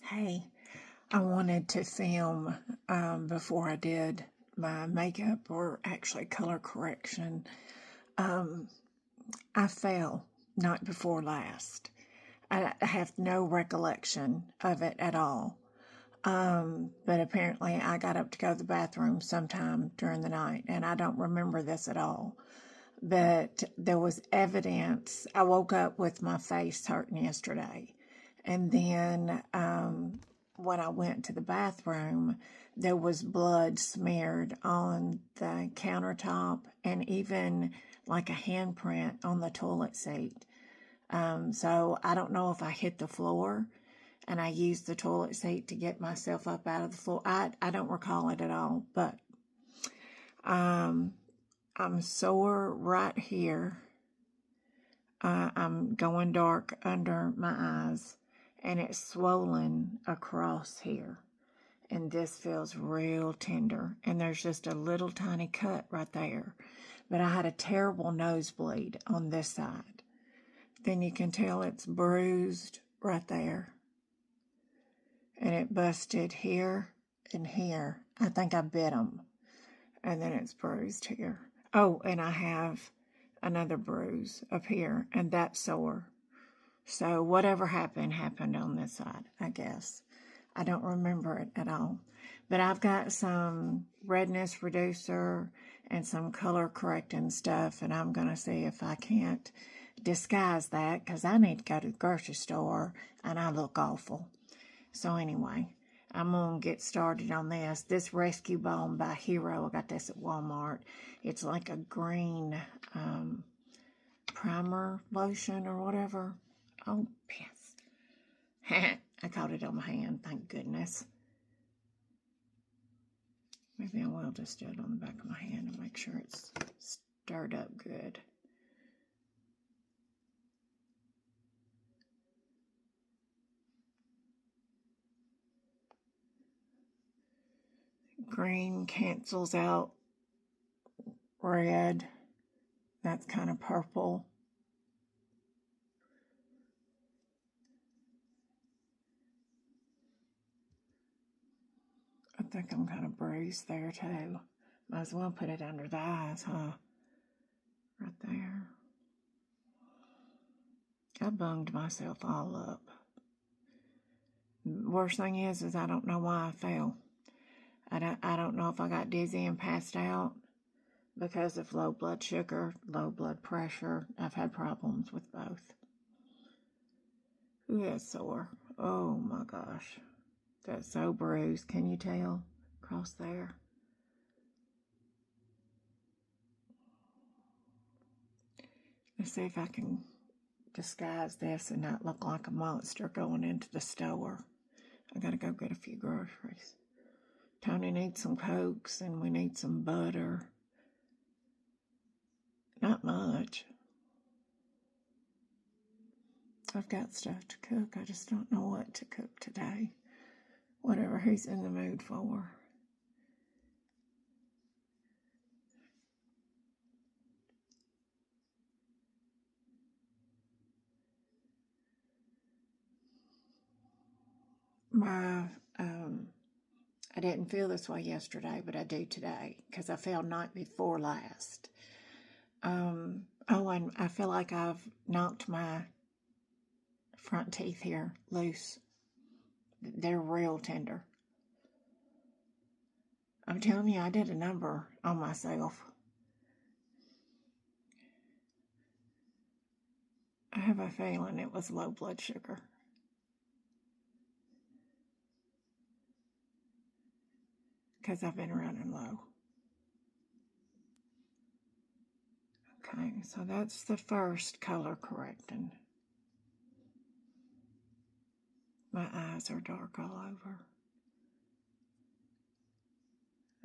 Hey, I wanted to film before I did my makeup or actually color correction. I fell night before last. I have no recollection of it at all. But apparently I got up to go to the bathroom sometime during the night, and I don't remember this at all. But there was evidence. I woke up with my face hurting yesterday. And then when I went to the bathroom, there was blood smeared on the countertop and even like a handprint on the toilet seat. So I don't know if I hit the floor and I used the toilet seat to get myself up out of the floor. I don't recall it at all, but I'm sore right here. I'm going dark under my eyes, and it's swollen across here. And this feels real tender, and there's just a little tiny cut right there. But I had a terrible nosebleed on this side. Then you can tell it's bruised right there. And it busted here and here. I think I bit them. And then it's bruised here. Oh, and I have another bruise up here, and that's sore. So whatever happened on this side, I guess. I don't remember it at all. But I've got some redness reducer and some color correcting stuff, and I'm going to see if I can't disguise that, because I need to go to the grocery store, and I look awful. So anyway, I'm going to get started on this. This Rescue Balm by Hero, I got this at Walmart. It's like a green primer lotion or whatever. Oh, piss. I caught it on my hand, thank goodness. Maybe I will just do it on the back of my hand and make sure it's stirred up good. Green cancels out red. That's kind of purple. I think I'm kind of bruised there too. Might as well put it under the eyes, huh? Right there. I bunged myself all up. Worst thing is I don't know why I fell. I don't know if I got dizzy and passed out because of low blood sugar, low blood pressure. I've had problems with both. Ooh, that's sore. Oh my gosh. That's so bruised. Can you tell? Across there. Let's see if I can disguise this and not look like a monster going into the store. I gotta go get a few groceries. Tony needs some Cokes and we need some butter. Not much. I've got stuff to cook. I just don't know what to cook today. Whatever he's in the mood for. I didn't feel this way yesterday, but I do today because I fell night before last. And I feel like I've knocked my front teeth here loose. They're real tender. I'm telling you, I did a number on myself. I have a feeling it was low blood sugar. Because I've been running low. Okay, so that's the first color correcting. My eyes are dark all over.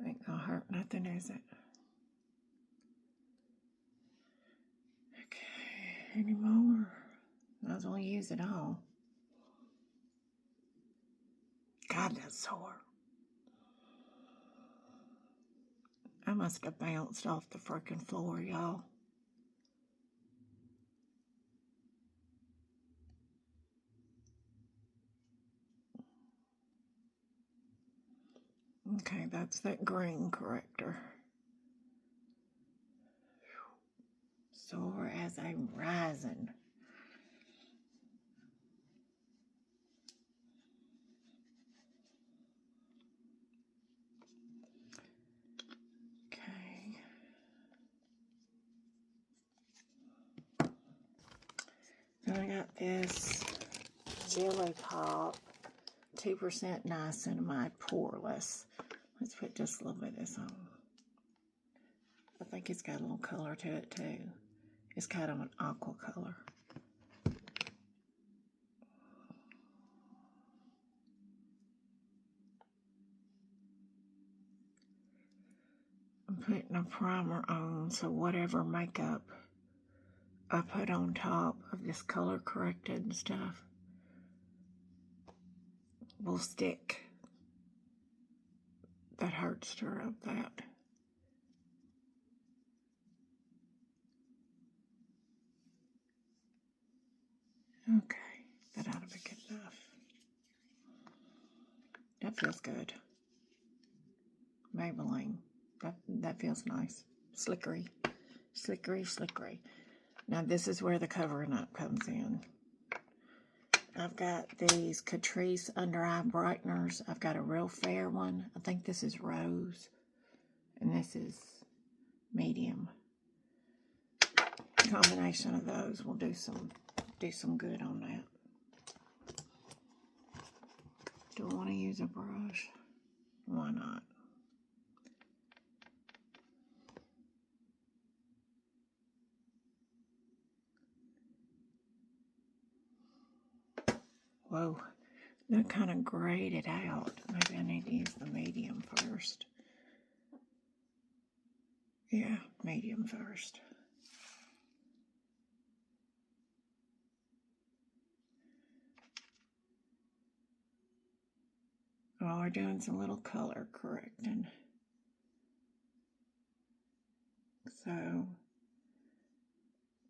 Ain't gonna hurt nothing, is it? Okay, any more? Might as well use it all. God, that's sore. I must have bounced off the freaking floor, y'all. Okay, that's that green corrector. Sore as a raisin. Okay. Then I got this Jelly Pop 2% niacinamide poreless. Let's put just a little bit of this on. I think it's got a little color to it too. It's kind of an aqua color. I'm putting a primer on, so whatever makeup I put on top of this color corrected stuff will stick. That hurts to rub that. Okay, that ought to be good enough. That feels good. Maybelline. That feels nice. Slickery. Slickery, slickery. Now this is where the covering up comes in. I've got these Catrice under eye brighteners. I've got a real fair one. I think this is rose. And this is medium. Combination of those will do some good on that. Do I want to use a brush? Why not? Whoa, that kind of grayed it out. Maybe I need to use the medium first. Yeah, medium first. Oh, we're doing some little color correcting. So,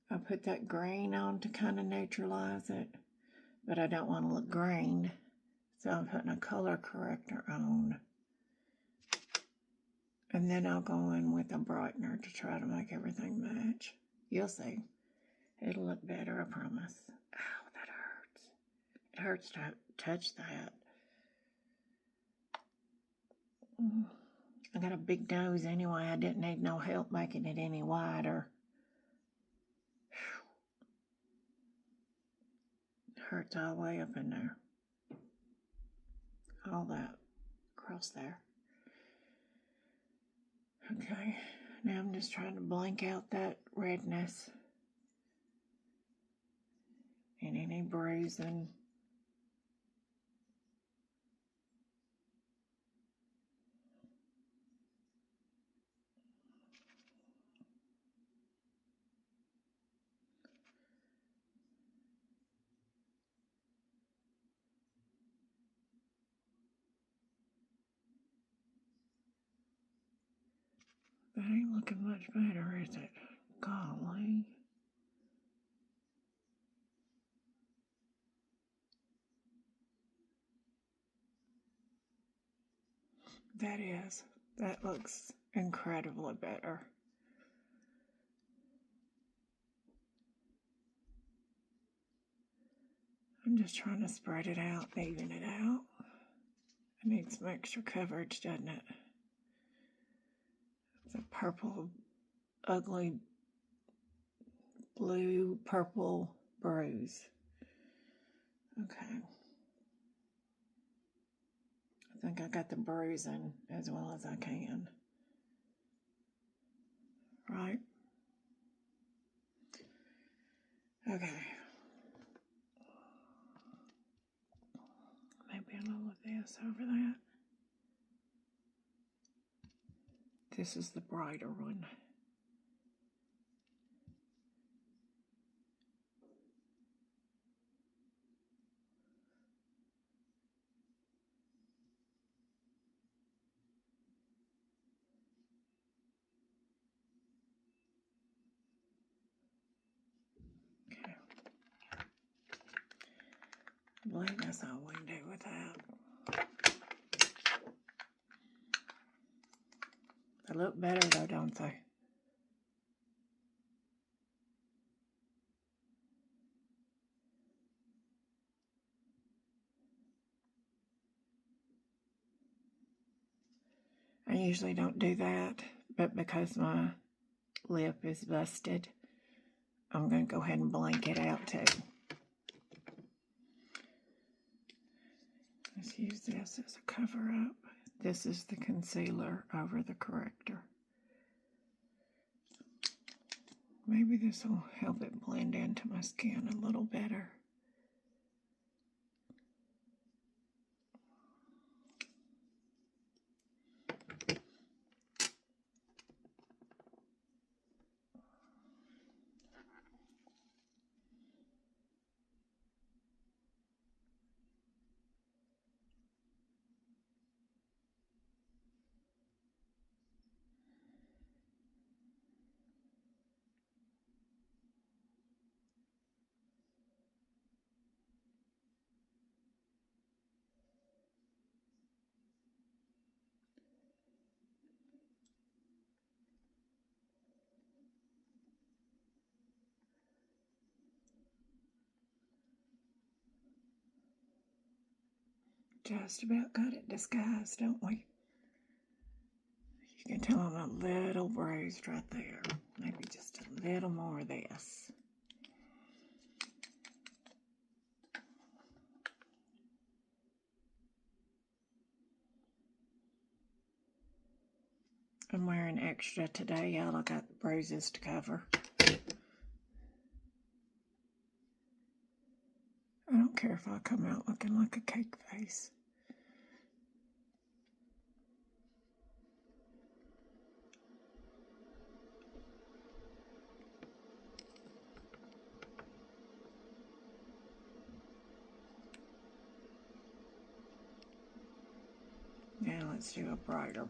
I put that green on to kind of neutralize it, but I don't want to look green, so I'm putting a color corrector on. And then I'll go in with a brightener to try to make everything match. You'll see. It'll look better, I promise. Ow, that hurts. It hurts to touch that. I got a big nose anyway. I didn't need no help making it any wider. It hurts all the way up in there. All that across there. Okay, now I'm just trying to blank out that redness and any bruising. That ain't looking much better, is it? Golly. That is. That looks incredibly better. I'm just trying to spread it out, even it out. It needs some extra coverage, doesn't it? It's a purple, ugly, blue, purple bruise. Okay. I think I got the bruising as well as I can. Right? Okay. Maybe a little of this over that. This is the brighter one. Okay. I believe that's all we can do with that. They look better though, don't they? I usually don't do that, but because my lip is busted, I'm going to go ahead and blank it out too. Let's use this as a cover up. This is the concealer over the corrector. Maybe this will help it blend into my skin a little better. Just about got it disguised, don't we? You can tell I'm a little bruised right there. Maybe just a little more of this. I'm wearing extra today, y'all. I got bruises to cover. I don't care if I come out looking like a cake face. Now let's do a brighter.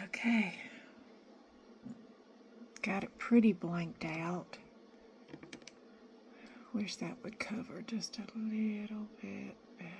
Okay. Got it pretty blanked out. Wish that would cover just a little bit better.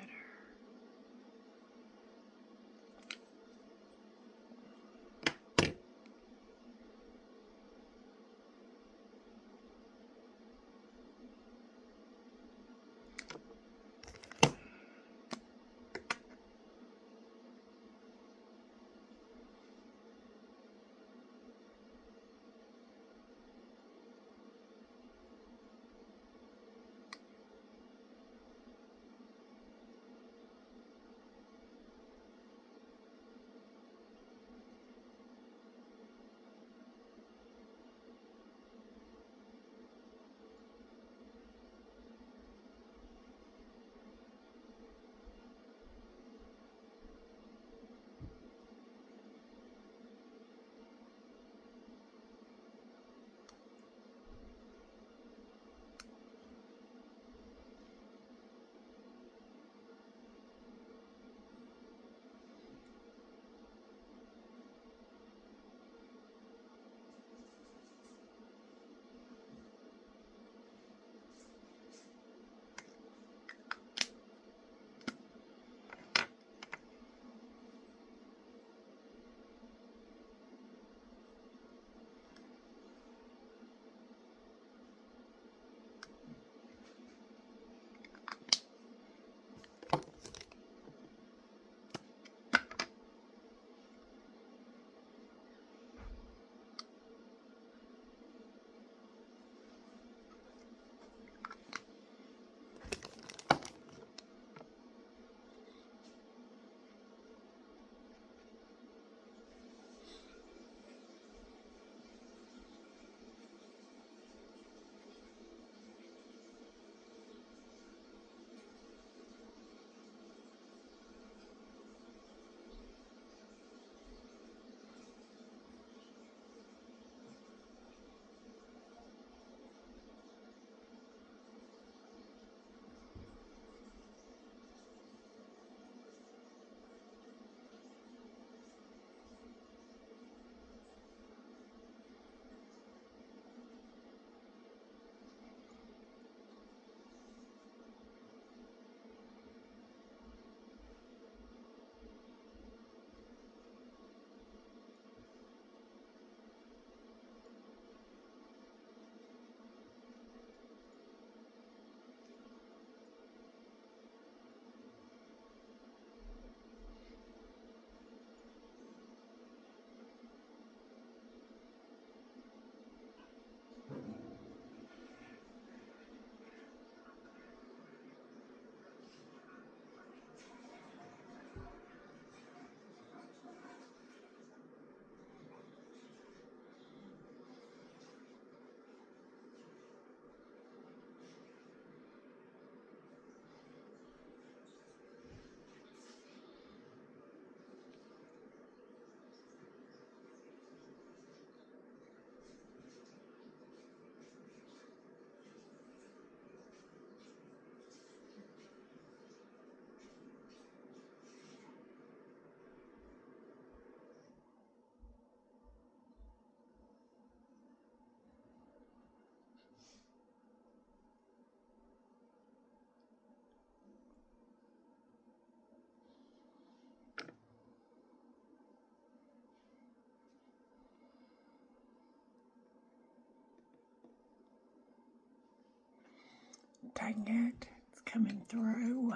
dang it. It's coming through.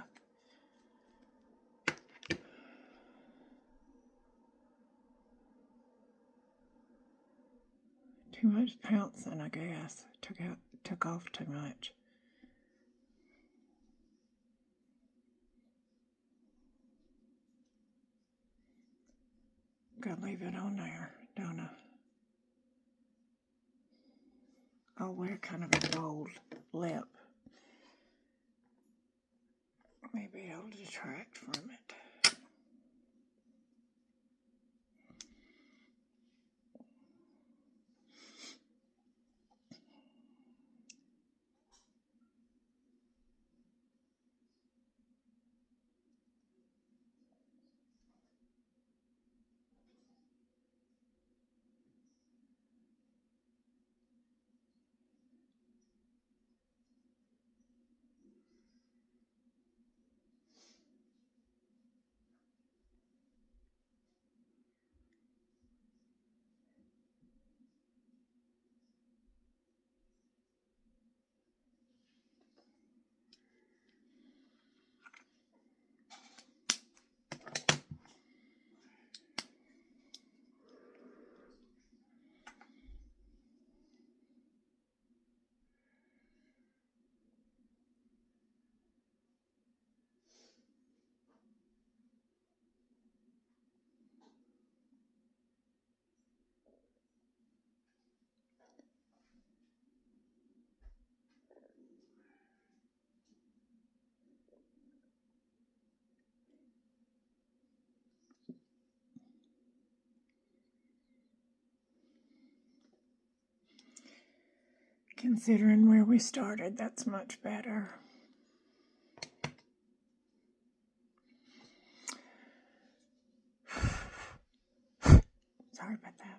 Too much pouncing, I guess. Took off too much. Gotta leave it on there, don't I? I'll wear kind of a bold lip. Maybe it'll detract from it. Considering where we started, that's much better. Sorry about that.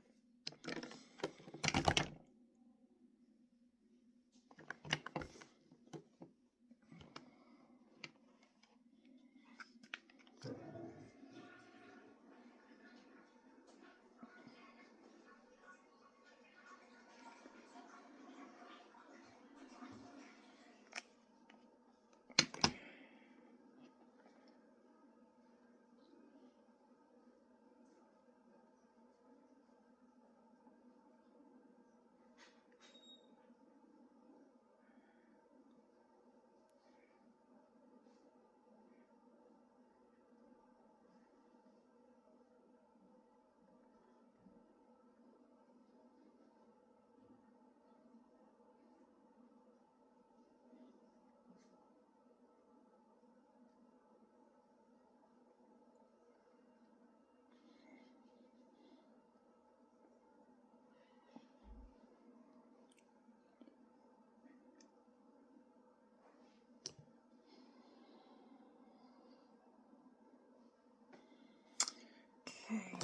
Okay.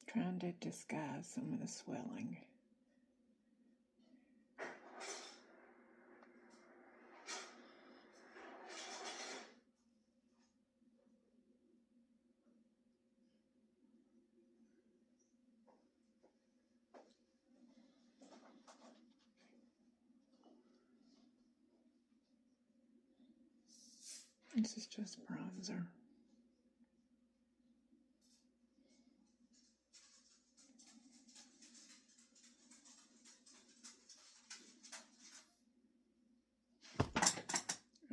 Trying to disguise some of the swelling. This is just bronzer.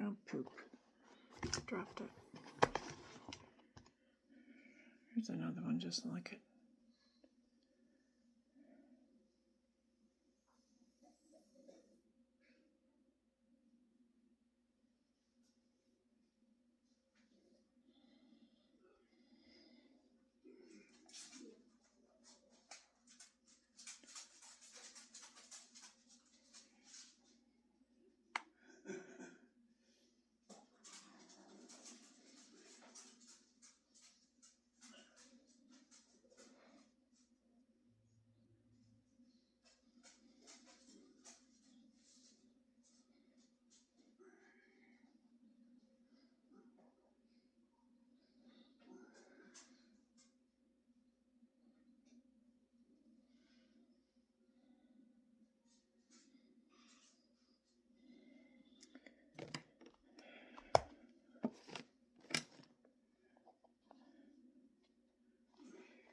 Oh, poop. Dropped it. Here's another one just like it.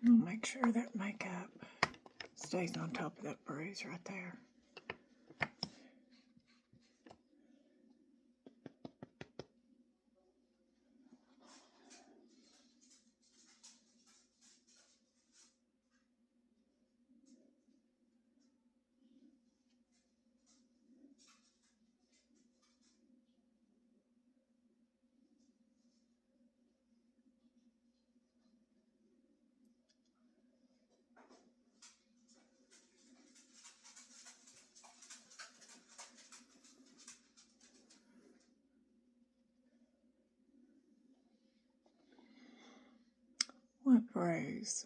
I'll make sure that makeup stays on top of that bruise right there. What bruise?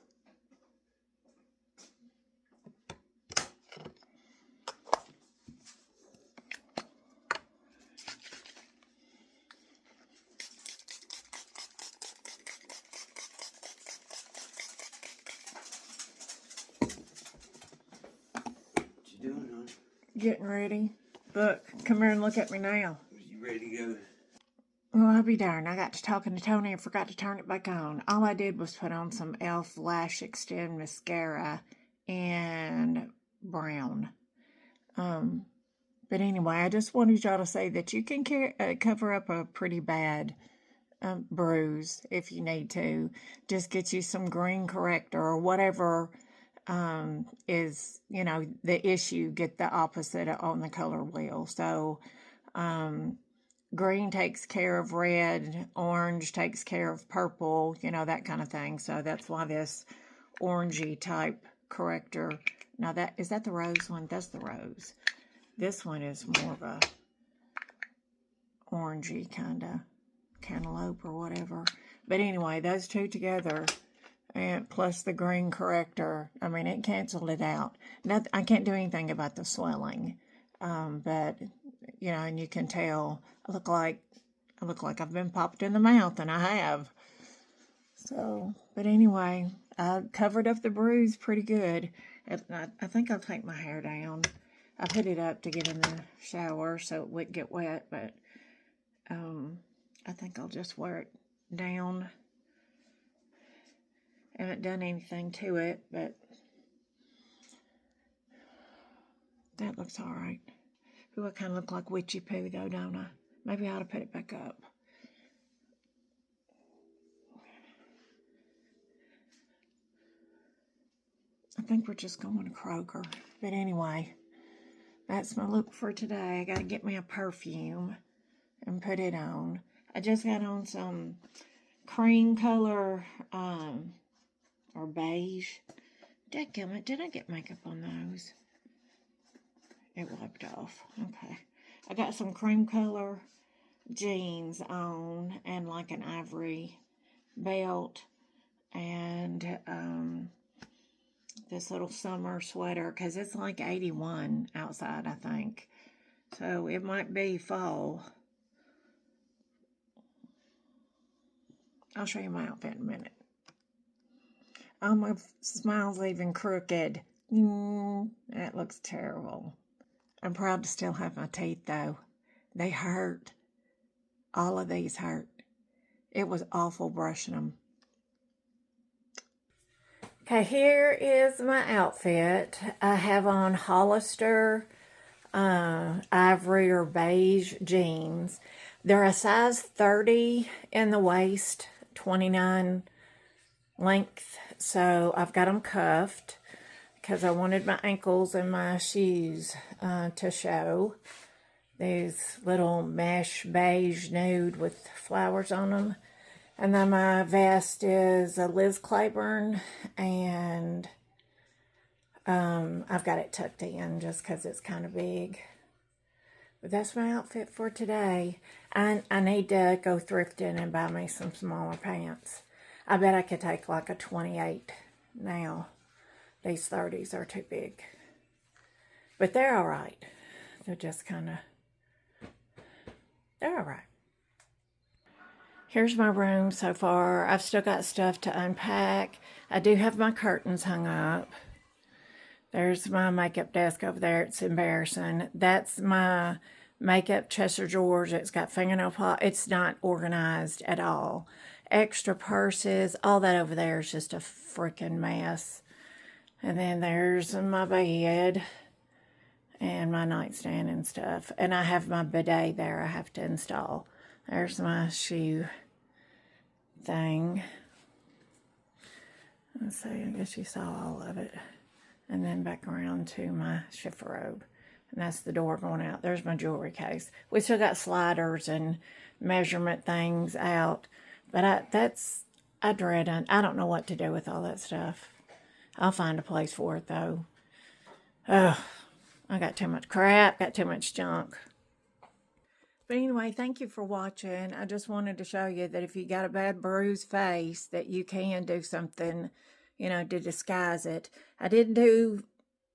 Doing, huh? Getting ready. Look, come here and look at me now. You ready to go? Well, I'll be darned. I got to talking to Tony and forgot to turn it back on. All I did was put on some e.l.f. Lash Extend Mascara and brown. But anyway, I just wanted y'all to say that you can cover up a pretty bad bruise if you need to. Just get you some green corrector or whatever is, you know, the issue. Get the opposite on the color wheel. So green takes care of red, orange takes care of purple, you know, that kind of thing. So that's why this orangey type corrector. Now is that the rose one? That's the rose. This one is more of a orangey kind of cantaloupe or whatever. But anyway, those two together, and plus the green corrector, I mean, it canceled it out. Now, I can't do anything about the swelling, but you know, and you can tell I look like I've been popped in the mouth, and I have. So, but anyway, I covered up the bruise pretty good. I think I'll take my hair down. I put it up to get in the shower so it wouldn't get wet, but I think I'll just wear it down. I haven't done anything to it, but that looks all right. Ooh, I kind of look like Witchy Poo though, don't I? Maybe I ought to put it back up. I think we're just going to Kroger. But anyway, that's my look for today. I got to get me a perfume and put it on. I just got on some cream color or beige. Dadgummit, did I get makeup on those? It wiped off. Okay. I got some cream color jeans on and like an ivory belt and this little summer sweater because it's like 81 outside, I think. So it might be fall. I'll show you my outfit in a minute. Oh, my smile's even crooked. That looks terrible. I'm proud to still have my teeth, though. They hurt. All of these hurt. It was awful brushing them. Okay, here is my outfit. I have on Hollister ivory or beige jeans. They're a size 30 in the waist, 29 length. So I've got them cuffed because I wanted my ankles and my shoes to show. These little mesh beige nude with flowers on them. And then my vest is a Liz Claiborne, and I've got it tucked in just because it's kind of big. But that's my outfit for today. I need to go thrifting and buy me some smaller pants. I bet I could take like a 28 now. These 30s are too big. But they're all right. They're just kind of, they're all right. Here's my room so far. I've still got stuff to unpack. I do have my curtains hung up. There's my makeup desk over there. It's embarrassing. That's my makeup chest of drawers. It's got fingernail polish. It's not organized at all. Extra purses. All that over there is just a freaking mess. And then there's my bed and my nightstand and stuff. And I have my bidet there I have to install. There's my shoe thing. Let's see, I guess you saw all of it. And then back around to my chifforobe. And that's the door going out. There's my jewelry case. We still got sliders and measurement things out. But I dread it. I don't know what to do with all that stuff. I'll find a place for it, though. Ugh, I got too much crap, got too much junk. But anyway, thank you for watching. I just wanted to show you that if you got a bad bruised face, that you can do something, you know, to disguise it. I didn't do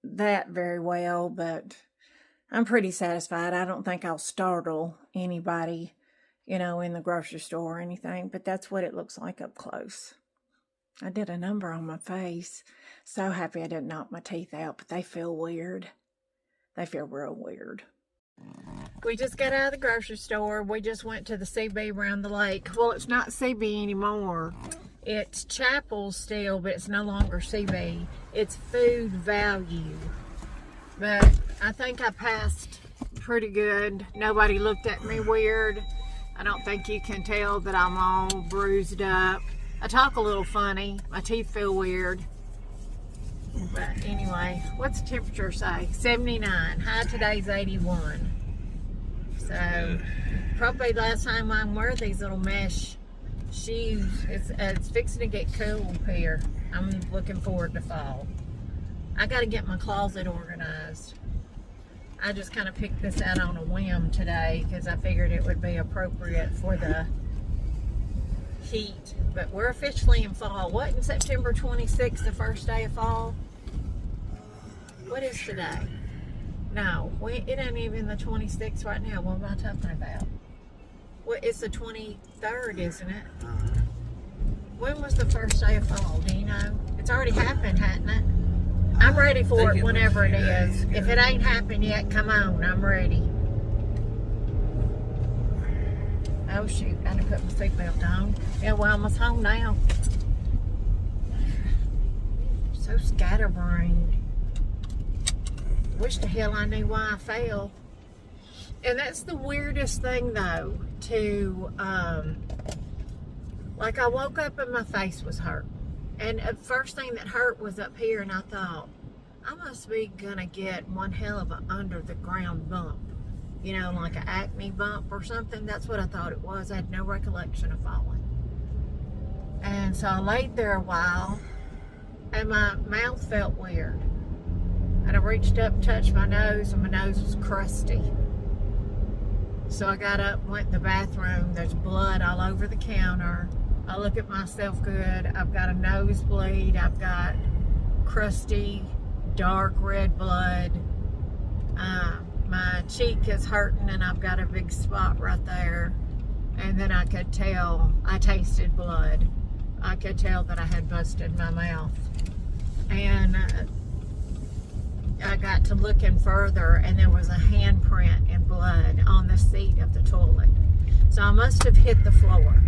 that very well, but I'm pretty satisfied. I don't think I'll startle anybody, you know, in the grocery store or anything, but that's what it looks like up close. I did a number on my face. So happy I didn't knock my teeth out, but they feel weird. They feel real weird. We just got out of the grocery store. We just went to the CB around the lake. Well, it's not CB anymore. It's Chapel still, but it's no longer CB. It's food value. But I think I passed pretty good. Nobody looked at me weird. I don't think you can tell that I'm all bruised up. I talk a little funny. My teeth feel weird. But anyway, what's the temperature say? 79. High today's 81. So, probably last time I wear these little mesh shoes. It's fixing to get cool here. I'm looking forward to fall. I got to get my closet organized. I just kind of picked this out on a whim today because I figured it would be appropriate for the heat. But we're officially in fall. Wasn't September 26th the first day of fall? What is today? No, it ain't even the 26th right now. What am I talking about? Well, it's the 23rd, isn't it? When was the first day of fall? Do you know? It's already happened, hasn't it? I'm ready for it whenever it is. If it ain't happened yet, come on. I'm ready. Oh, shoot. I didn't put my seatbelt on. Yeah, we're almost home now. So scatterbrained. Wish the hell I knew why I fell. And that's the weirdest thing, though, to, like, I woke up and my face was hurt. And the first thing that hurt was up here, and I thought, I must be gonna get one hell of an under-the-ground bump. You know, like an acne bump or something. That's what I thought it was. I had no recollection of falling. And so I laid there a while, and my mouth felt weird. And I reached up and touched my nose, and my nose was crusty. So I got up and went in the bathroom. There's blood all over the counter. I look at myself good. I've got a nosebleed. I've got crusty, dark red blood. My cheek is hurting, and I've got a big spot right there. And then I could tell, I tasted blood. I could tell that I had busted my mouth. And I got to looking further, and there was a handprint in blood on the seat of the toilet. So I must have hit the floor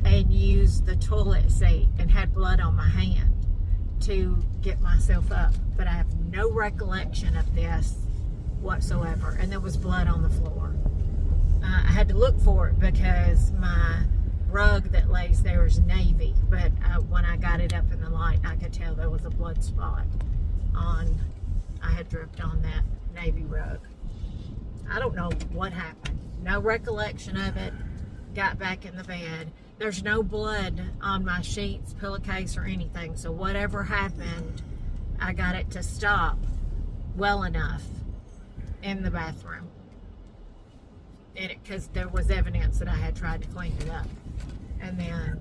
and used the toilet seat and had blood on my hand to get myself up. But I have no recollection of this whatsoever. And there was blood on the floor. I had to look for it because my rug that lays there is navy. But when I got it up in the light, I could tell there was a blood spot on, I had dripped on that navy rug. I don't know what happened. No recollection of it. Got back in the bed. There's no blood on my sheets, pillowcase, or anything. So whatever happened, I got it to stop well enough in the bathroom. Because there was evidence that I had tried to clean it up. And then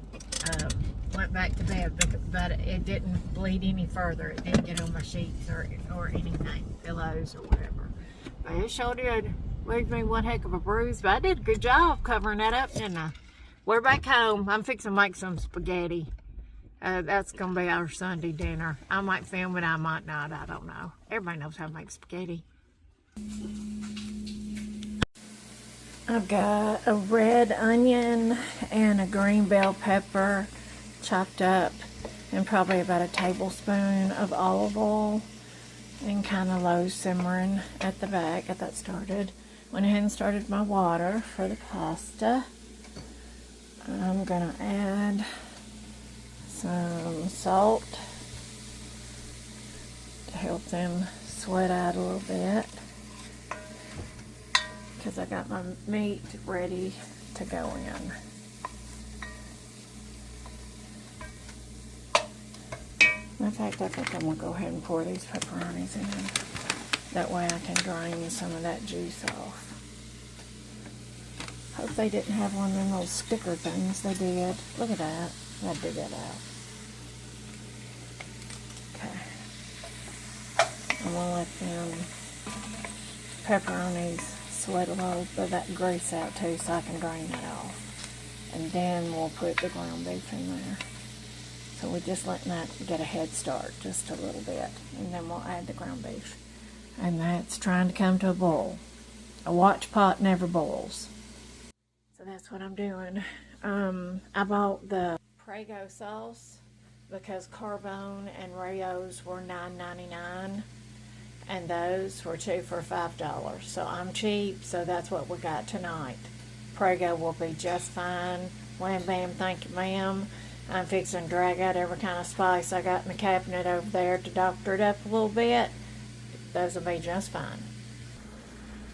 went back to bed, but it didn't bleed any further. It didn't get on my sheets or anything, pillows or whatever. But it sure did leave me one heck of a bruise. But I did a good job covering that up, didn't I? We're back home. I'm fixing to make some spaghetti. That's going to be our Sunday dinner. I might film it, I might not. I don't know. Everybody knows how to make spaghetti. I've got a red onion and a green bell pepper chopped up, and probably about a tablespoon of olive oil, and kind of low simmering at the back. Got that started. Went ahead and started my water for the pasta. I'm gonna add some salt to help them sweat out a little bit, because I got my meat ready to go in. In fact, I think I'm going to go ahead and pour these pepperonis in. That way I can drain some of that juice off. Hope they didn't have one of them little sticker things. They did. Look at that. I dig that out. Okay. I'm going to let them pepperonis sweat a little bit of that grease out too, so I can drain that off. And then we'll put the ground beef in there. So we're just letting that get a head start just a little bit, and then we'll add the ground beef. And that's trying to come to a boil. A watch pot never boils. So that's what I'm doing. I bought the Prego sauce because Carbone and Rayo's were $9.99, and those were 2 for $5. So I'm cheap, so that's what we got tonight. Prego will be just fine. Wham bam, thank you ma'am. I'm fixing to drag out every kind of spice I got in the cabinet over there to doctor it up a little bit. Those will be just fine.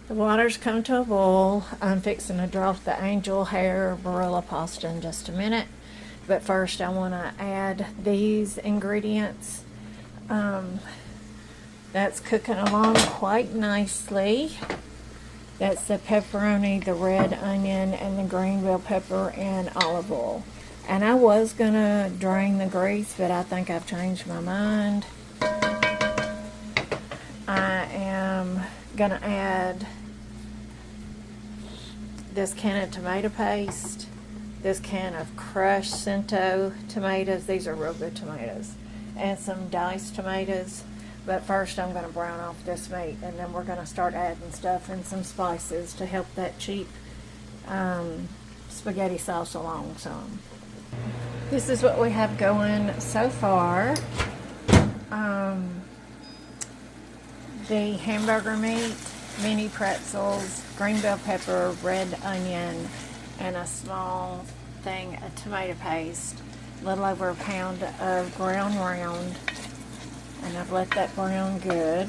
The water's come to a boil. I'm fixing to drop the angel hair Barilla pasta in just a minute. But first I want to add these ingredients. That's cooking along quite nicely. That's the pepperoni, the red onion, and the green bell pepper and olive oil. And I was gonna drain the grease, but I think I've changed my mind. I am gonna add this can of tomato paste, this can of crushed Cento tomatoes. These are real good tomatoes. And some diced tomatoes. But first I'm gonna brown off this meat, and then we're gonna start adding stuff and some spices to help that cheap spaghetti sauce along some. This is what we have going so far. The hamburger meat, mini pretzels, green bell pepper, red onion, and a small thing of tomato paste. A little over a pound of ground round. And I've let that brown good.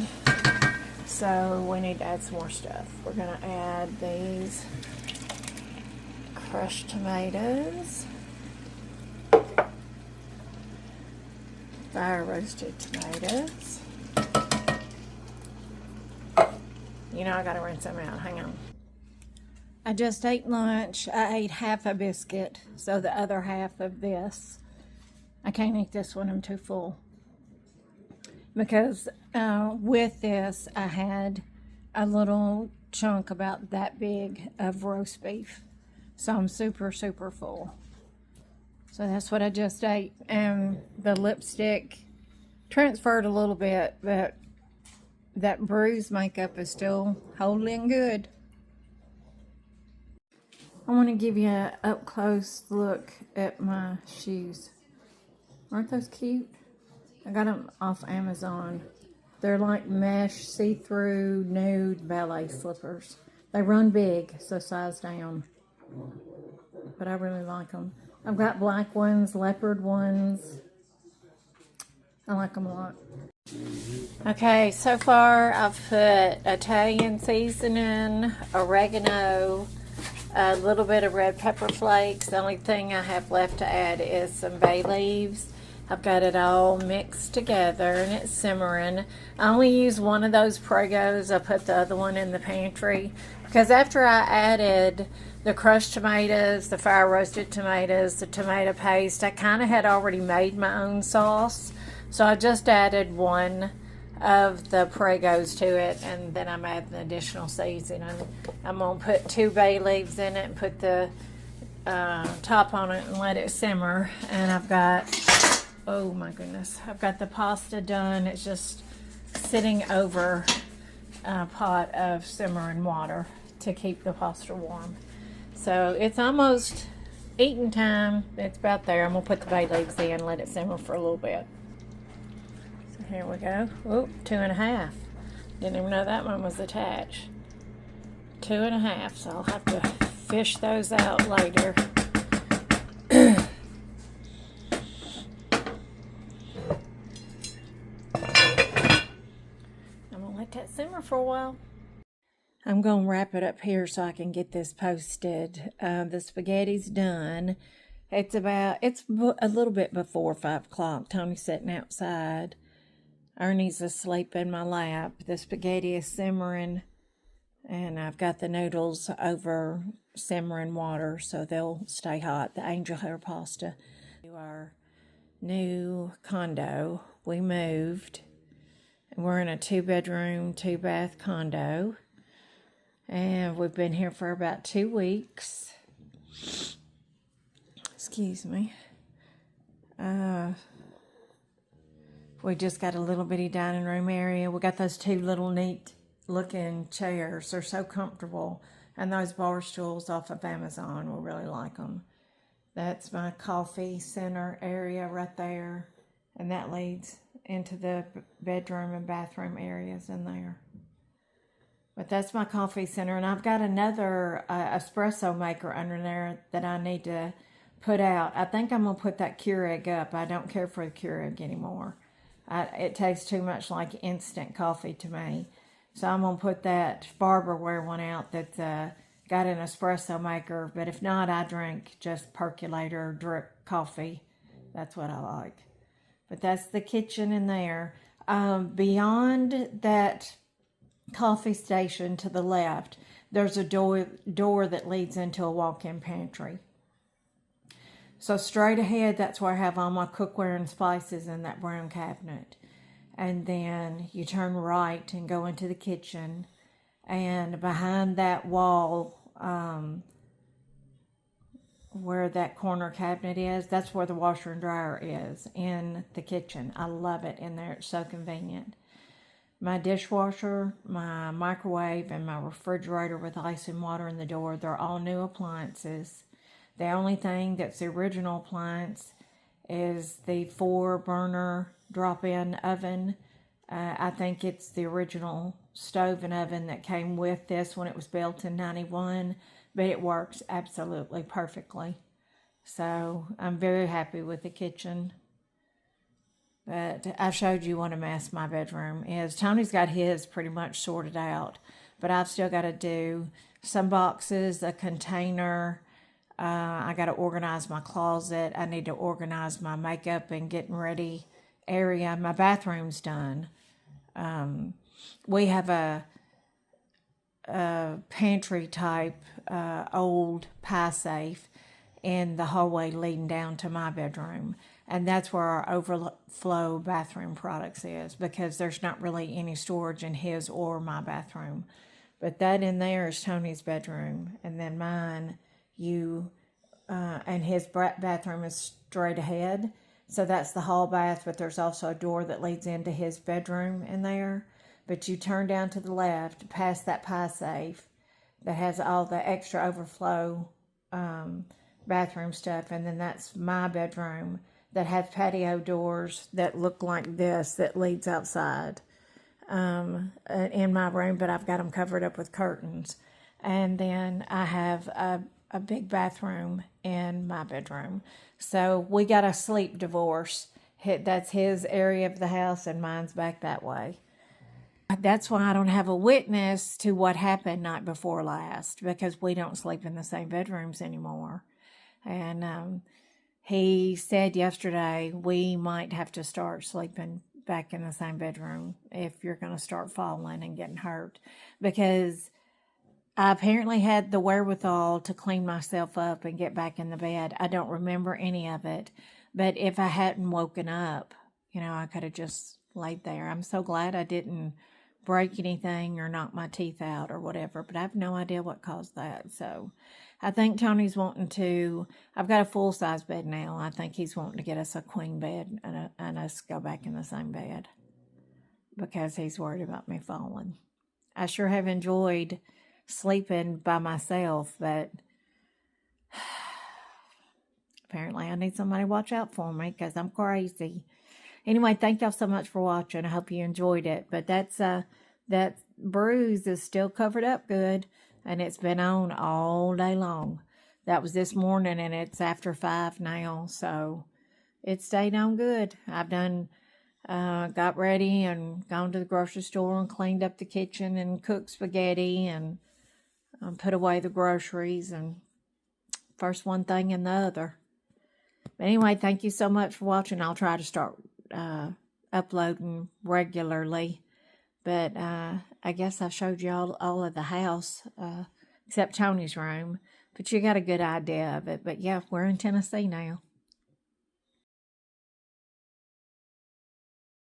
So we need to add some more stuff. We're going to add these crushed tomatoes. Fire roasted tomatoes. You know I gotta rinse them out, hang on. I just ate lunch. I ate half a biscuit, so the other half of this. I can't eat this one, I'm too full. Because with this I had a little chunk about that big of roast beef. So I'm super, super full. So that's what I just ate. And the lipstick transferred a little bit, but that bruise makeup is still holding good. I want to give you an up close look at my shoes. Aren't those cute? I got them off Amazon. They're like mesh, see-through, nude ballet slippers. They run big, so size down. But I really like them. I've got black ones, leopard ones. I like them a lot. Okay, so far I've put Italian seasoning, oregano, a little bit of red pepper flakes. The only thing I have left to add is some bay leaves. I've got it all mixed together and it's simmering. I only use one of those Pregos. I put the other one in the pantry because after I added the crushed tomatoes, the fire roasted tomatoes, the tomato paste, I kind of had already made my own sauce. So I just added one of the Pregos to it, and then I'm adding additional seasoning. I'm going to put 2 bay leaves in it and put the top on it and let it simmer. And I've got, oh my goodness, I've got the pasta done. It's just sitting over a pot of simmering water. to keep the pasta warm. So it's almost eating time. It's about there. I'm going to put the bay leaves in and let it simmer for a little bit. So here we go. Oop, 2.5. Didn't even know that one was attached. 2.5. So I'll have to fish those out later. I'm going to let that simmer for a while. I'm going to wrap it up here so I can get this posted. The spaghetti's done. It's a little bit before 5 o'clock. Tony's sitting outside. Ernie's asleep in my lap. The spaghetti is simmering, and I've got the noodles over simmering water so they'll stay hot. The angel hair pasta. To our new condo. We moved, and we're in a 2-bedroom, 2-bath condo. And we've been here for about 2 weeks. Excuse me. We just got a little bitty dining room area. We got those 2 little neat looking chairs. They're so comfortable. And those bar stools off of Amazon. We really like them. That's my coffee center area right there. And that leads into the bedroom and bathroom areas in there. But that's my coffee center, and I've got another espresso maker under there that I need to put out. I think I'm going to put that Keurig up. I don't care for the Keurig anymore. It tastes too much like instant coffee to me. So I'm going to put that Farberware one out that's got an espresso maker. But if not, I drink just percolator drip coffee. That's what I like. But that's the kitchen in there. Beyond that coffee station to the left, there's a door that leads into a walk-in pantry. So straight ahead, that's where I have all my cookware and spices in that brown cabinet. And then you turn right and go into the kitchen. And behind that wall, where that corner cabinet is, that's where the washer and dryer is in the kitchen. I love it in there. It's so convenient. My dishwasher, my microwave, and my refrigerator with ice and water in the door, they're all new appliances. The only thing that's the original appliance is the 4-burner drop-in oven. I think it's the original stove and oven that came with this when it was built in 91, but it works absolutely perfectly. So I'm very happy with the kitchen. But I showed you what a mess my bedroom is. Tony's got his pretty much sorted out, but I've still got to do some boxes, a container. I got to organize my closet. I need to organize my makeup and getting ready area. My bathroom's done. We have a pantry type old pie safe in the hallway leading down to my bedroom. And that's where our overflow bathroom products is, because there's not really any storage in his or my bathroom. But that in there is Tony's bedroom. And then mine, and his bathroom is straight ahead. So that's the hall bath, but there's also a door that leads into his bedroom in there. But you turn down to the left, past that pie safe that has all the extra overflow bathroom stuff. And then that's my bedroom that has patio doors that look like this that leads outside in my room, but I've got them covered up with curtains. And then I have a big bathroom in my bedroom. So we got a sleep divorce. That's his area of the house, and mine's back that way. That's why I don't have a witness to what happened night before last, because we don't sleep in the same bedrooms anymore. And he said yesterday we might have to start sleeping back in the same bedroom if you're going to start falling and getting hurt, because I apparently had the wherewithal to clean myself up and get back in the bed. I don't remember any of it, but if I hadn't woken up, I could have just laid there. I'm so glad I didn't break anything or knock my teeth out or whatever, but I have no idea what caused that. So I think Tony's wanting to, I've got a full-size bed now. I think he's wanting to get us a queen bed and us go back in the same bed because he's worried about me falling. I sure have enjoyed sleeping by myself, but apparently I need somebody to watch out for me because I'm crazy. Anyway, thank y'all so much for watching. I hope you enjoyed it. But that bruise is still covered up good, and it's been on all day long. That was this morning, and it's after 5 now, so it stayed on good. I've done got ready and gone to the grocery store and cleaned up the kitchen and cooked spaghetti and put away the groceries, and first one thing and the other. But anyway, thank you so much for watching. I'll try to start uploading regularly. But I guess I showed you all of the house, except Tony's room. But you got a good idea of it. But yeah, we're in Tennessee now.